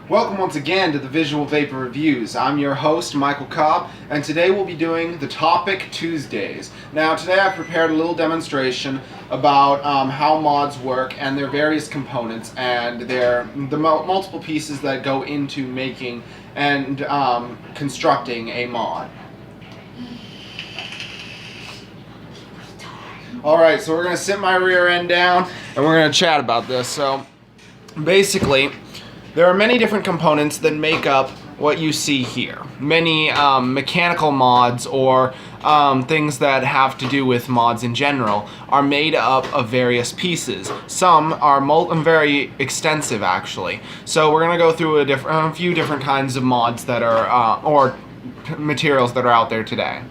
Welcome once again to the Visual Vapor Reviews. I'm your host, Michael Cobb, and today we'll be doing the Topic Tuesdays. Now, today I've prepared a little demonstration about how mods work and their various components and the multiple pieces that go into making and constructing a mod. Alright, so we're going to sit my rear end down and we're going to chat about this. So, basically, there are many different components that make up what you see here. Many mechanical mods or things that have to do with mods in general are made up of various pieces. Some are very extensive, actually. So we're going to go through a few different kinds of mods that are, or materials that are out there today.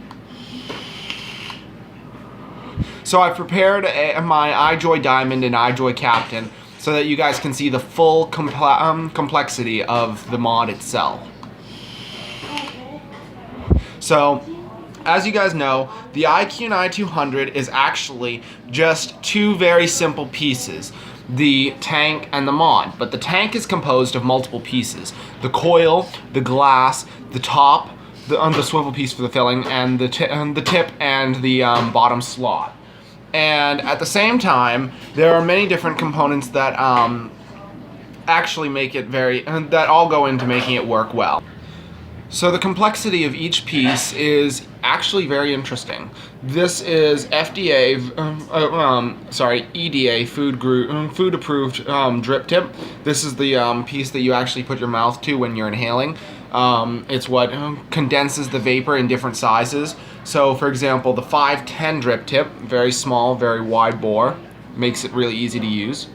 So I've prepared my iJoy Diamond and iJoy Captain so that you guys can see the full complexity of the mod itself. So, as you guys know, the iQNI 200 is actually just two very simple pieces, the tank and the mod. But the tank is composed of multiple pieces: the coil, the glass, the top, the swivel piece for the filling, and the tip and the bottom slot. And at the same time, there are many different components that actually make it that all go into making it work well. So the complexity of each piece is actually very interesting. This is EDA food approved drip tip. This is the piece that you actually put your mouth to when you're inhaling. It's what condenses the vapor in different sizes. So, for example, the 510 drip tip, very small, very wide bore, makes it really easy to use.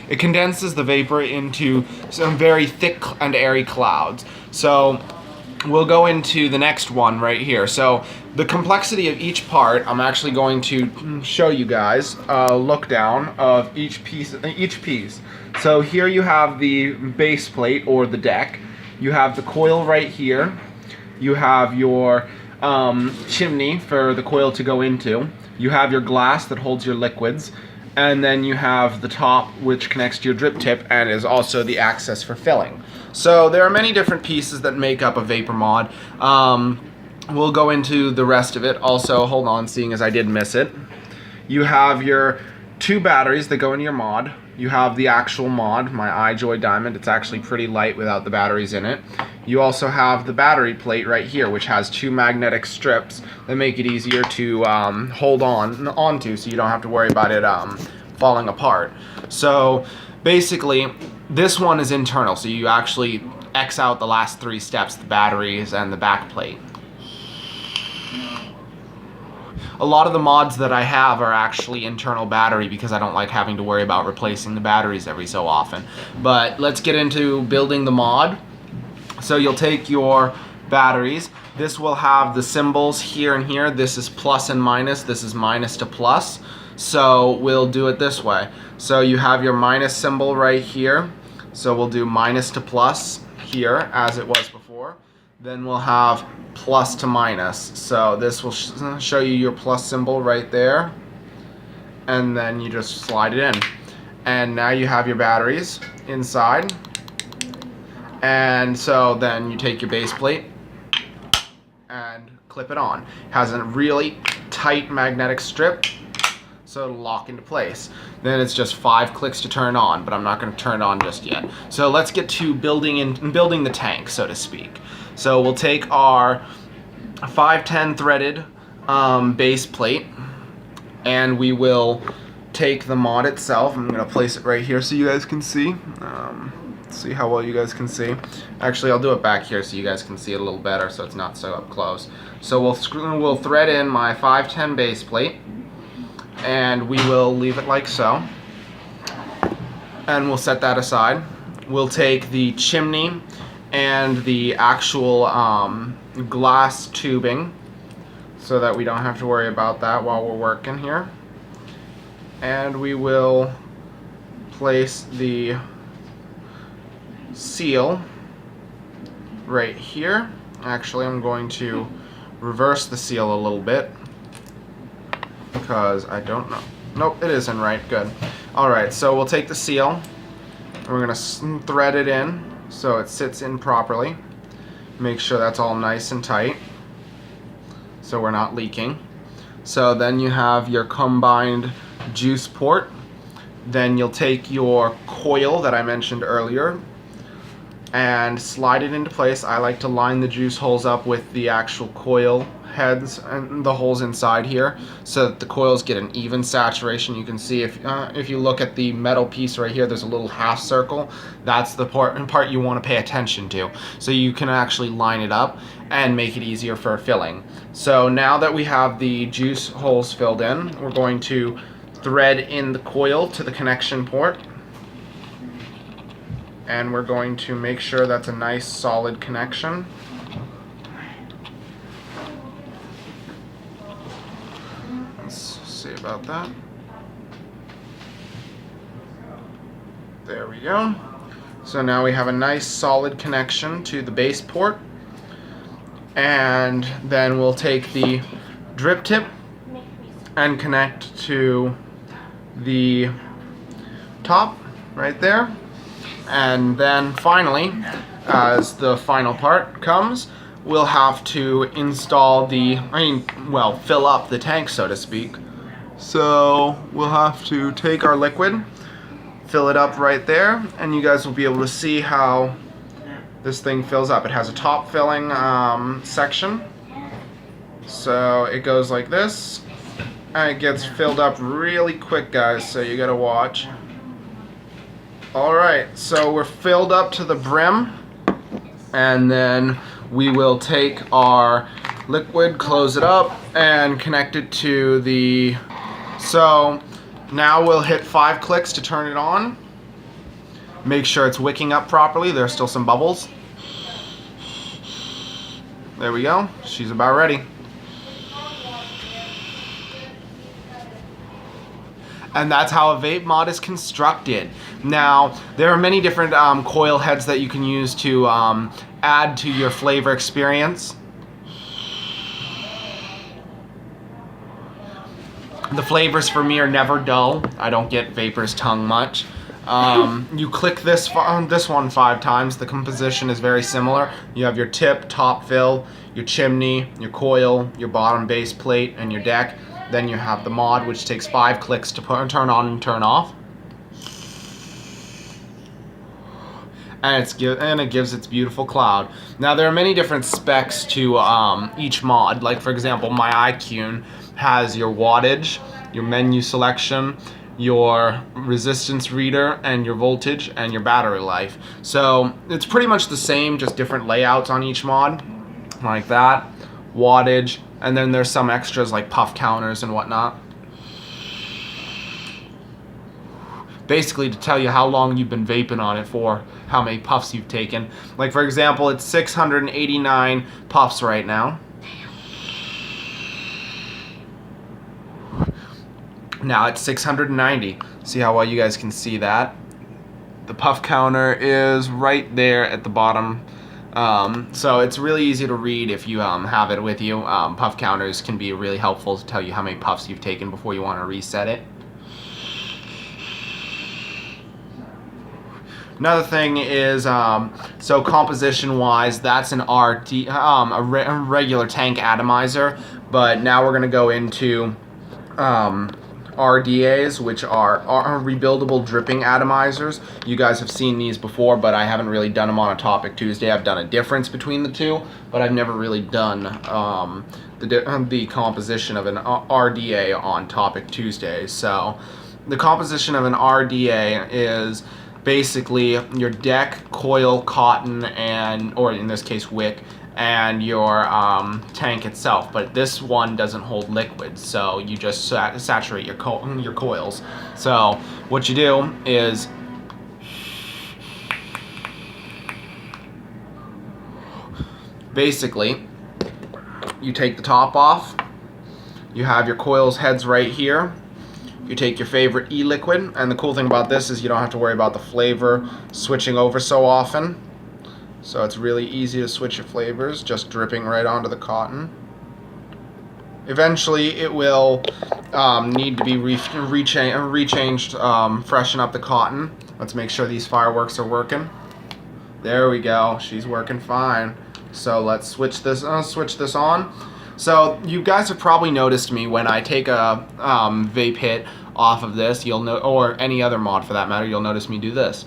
It condenses the vapor into some very thick and airy clouds. So, we'll go into the next one right here. So, the complexity of each part, I'm actually going to show you guys a look down of each piece. So here you have the base plate or the deck. You have the coil right here. You have your chimney for the coil to go into. You have your glass that holds your liquids. And then you have the top, which connects to your drip tip and is also the access for filling. So there are many different pieces that make up a vapor mod. We'll go into the rest of it. Also, hold on, seeing as I did miss it. You have your two batteries that go in your mod. You have the actual mod, my iJoy Diamond. It's actually pretty light without the batteries in it. You also have the battery plate right here, which has two magnetic strips that make it easier to hold onto, so you don't have to worry about it falling apart. So basically, this one is internal, so you actually X out the last three steps, the batteries and the back plate. A lot of the mods that I have are actually internal battery because I don't like having to worry about replacing the batteries every so often. But let's get into building the mod. So you'll take your batteries. This will have the symbols here and here. This is plus and minus. This is minus to plus. So we'll do it this way. So you have your minus symbol right here. So we'll do minus to plus here as it was before. Then we'll have plus to minus. So this will show you your plus symbol right there. And then you just slide it in. And now you have your batteries inside. And so then you take your base plate and clip it on. It has a really tight magnetic strip, so it'll lock into place. Then it's just 5 clicks to turn on, but I'm not going to turn it on just yet. So let's get to building the tank, so to speak. So we'll take our 510 threaded base plate, and we will take the mod itself. I'm going to place it right here so you guys can see. See how well you guys can see. Actually, I'll do it back here so you guys can see it a little better, so it's not so up close. So we'll thread in my 510 base plate, and we will leave it like so. And we'll set that aside. We'll take the chimney and the actual glass tubing so that we don't have to worry about that while we're working here. And we will place the seal right here. Actually, I'm going to reverse the seal a little bit because I don't know. Nope, it isn't right. Good. Alright, so we'll take the seal, and we're going to thread it in so it sits in properly. Make sure that's all nice and tight so we're not leaking. So then you have your combined juice port. Then you'll take your coil that I mentioned earlier and slide it into place. I like to line the juice holes up with the actual coil heads and the holes inside here so that the coils get an even saturation. You can see if you look at the metal piece right here, there's a little half circle. That's the part you want to pay attention to, so you can actually line it up and make it easier for filling. So now that we have the juice holes filled in, we're going to thread in the coil to the connection port, and we're going to make sure that's a nice solid connection. Let's see about that. There we go. So now we have a nice solid connection to the base port, and then we'll take the drip tip and connect to the top right there. And then finally, as the final part comes, we'll have to install fill up the tank, so to speak. So we'll have to take our liquid, fill it up right there, and you guys will be able to see how this thing fills up. It has a top filling section, so it goes like this, and it gets filled up really quick, guys, so you gotta watch. Alright, so we're filled up to the brim, and then we will take our liquid, close it up, and connect it to the... So now we'll hit 5 clicks to turn it on. Make sure it's wicking up properly. There's still some bubbles. There we go. She's about ready. And that's how a vape mod is constructed. Now, there are many different coil heads that you can use to add to your flavor experience. The flavors for me are never dull. I don't get Vapor's tongue much. You click this one 5 times. The composition is very similar. You have your tip, top fill, your chimney, your coil, your bottom base plate, and your deck. Then you have the mod, which takes 5 clicks to turn on and turn off. And it gives its beautiful cloud. Now there are many different specs to each mod. Like for example, my iQune has your wattage, your menu selection, your resistance reader, and your voltage, and your battery life. So it's pretty much the same, just different layouts on each mod, like that, wattage, and then there's some extras like puff counters and whatnot. Basically to tell you how long you've been vaping on it for, how many puffs you've taken. Like for example, it's 689 puffs right now. Now it's 690. See how well you guys can see that? The puff counter is right there at the bottom. So it's really easy to read if you have it with you. Puff counters can be really helpful to tell you how many puffs you've taken before you want to reset it. Another thing is, so composition-wise, that's an a regular tank atomizer, but now we're going to go into RDAs, which are rebuildable dripping atomizers. You guys have seen these before, but I haven't really done them on a Topic Tuesday. I've done a difference between the two, but I've never really done the composition of an RDA on Topic Tuesday. So the composition of an RDA is basically your deck, coil, cotton, or in this case wick, and your tank itself. But this one doesn't hold liquid, so you just saturate your coils. So what you do is basically you take the top off, you have your coils heads right here, you take your favorite e-liquid, and the cool thing about this is you don't have to worry about the flavor switching over so often. So it's really easy to switch your flavors, just dripping right onto the cotton. Eventually it will need to be rechanged, freshen up the cotton. Let's make sure these fireworks are working. There we go. She's working fine. So let's switch this on. So you guys have probably noticed me when I take a vape hit off of this. You'll know, or any other mod for that matter. You'll notice me do this.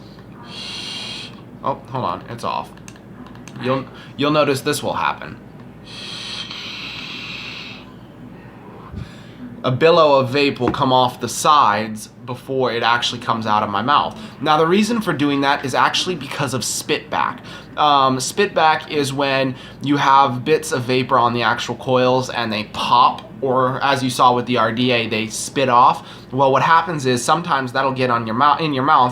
Oh, hold on, it's off. You'll notice this will happen. A billow of vape will come off the sides before it actually comes out of my mouth. Now the reason for doing that is actually because of spitback. Spitback is when you have bits of vapor on the actual coils and they pop, or as you saw with the RDA, they spit off. Well, what happens is sometimes that'll get on your mouth,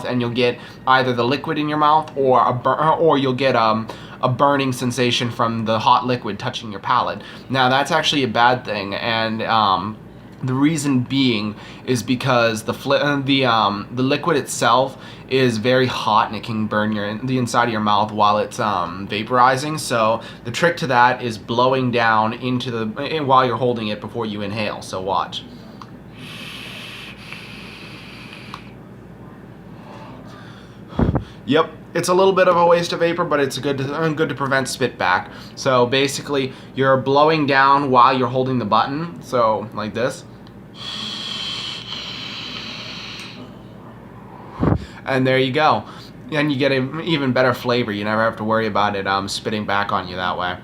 and you'll get either the liquid in your mouth or you'll get a burning sensation from the hot liquid touching your palate. Now that's actually a bad thing, and the reason being is because the liquid itself is very hot and it can burn the inside of your mouth while it's vaporizing. So the trick to that is blowing down into while you're holding it before you inhale. So watch. Yep, it's a little bit of a waste of vapor, but it's good to prevent spitback. So basically, you're blowing down while you're holding the button. So like this. And there you go. And you get an even better flavor. You never have to worry about it spitting back on you that way.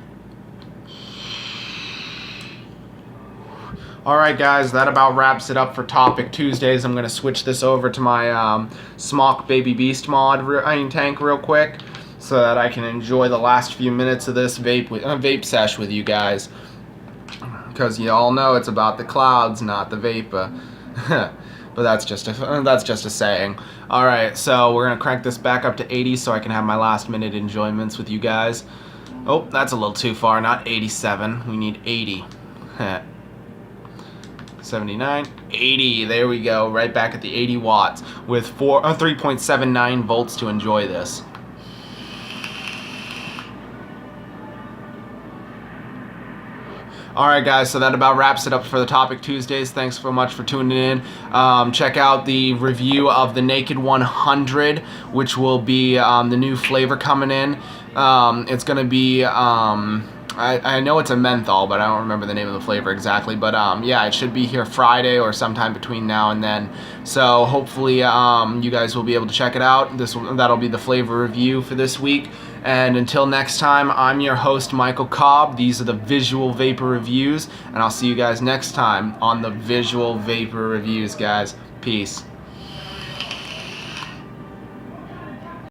Alright guys, that about wraps it up for Topic Tuesdays. I'm going to switch this over to my Smock Baby Beast mod tank real quick so that I can enjoy the last few minutes of this vape sesh with you guys. Because you all know it's about the clouds, not the vapor. But that's just a saying. Alright, so we're going to crank this back up to 80 so I can have my last minute enjoyments with you guys. Oh, that's a little too far. Not 87. We need 80. 79, 80. There we go. Right back at the 80 watts with 3.79 volts to enjoy this. Alright guys, so that about wraps it up for the Topic Tuesdays. Thanks so much for tuning in. Check out the review of the Naked 100, which will be the new flavor coming in. It's going to be, I know it's a menthol, but I don't remember the name of the flavor exactly. But yeah, it should be here Friday or sometime between now and then. So hopefully you guys will be able to check it out. That'll be the flavor review for this week. And until next time, I'm your host, Michael Cobb. These are the Visual Vapor Reviews, and I'll see you guys next time on the Visual Vapor Reviews, guys. Peace.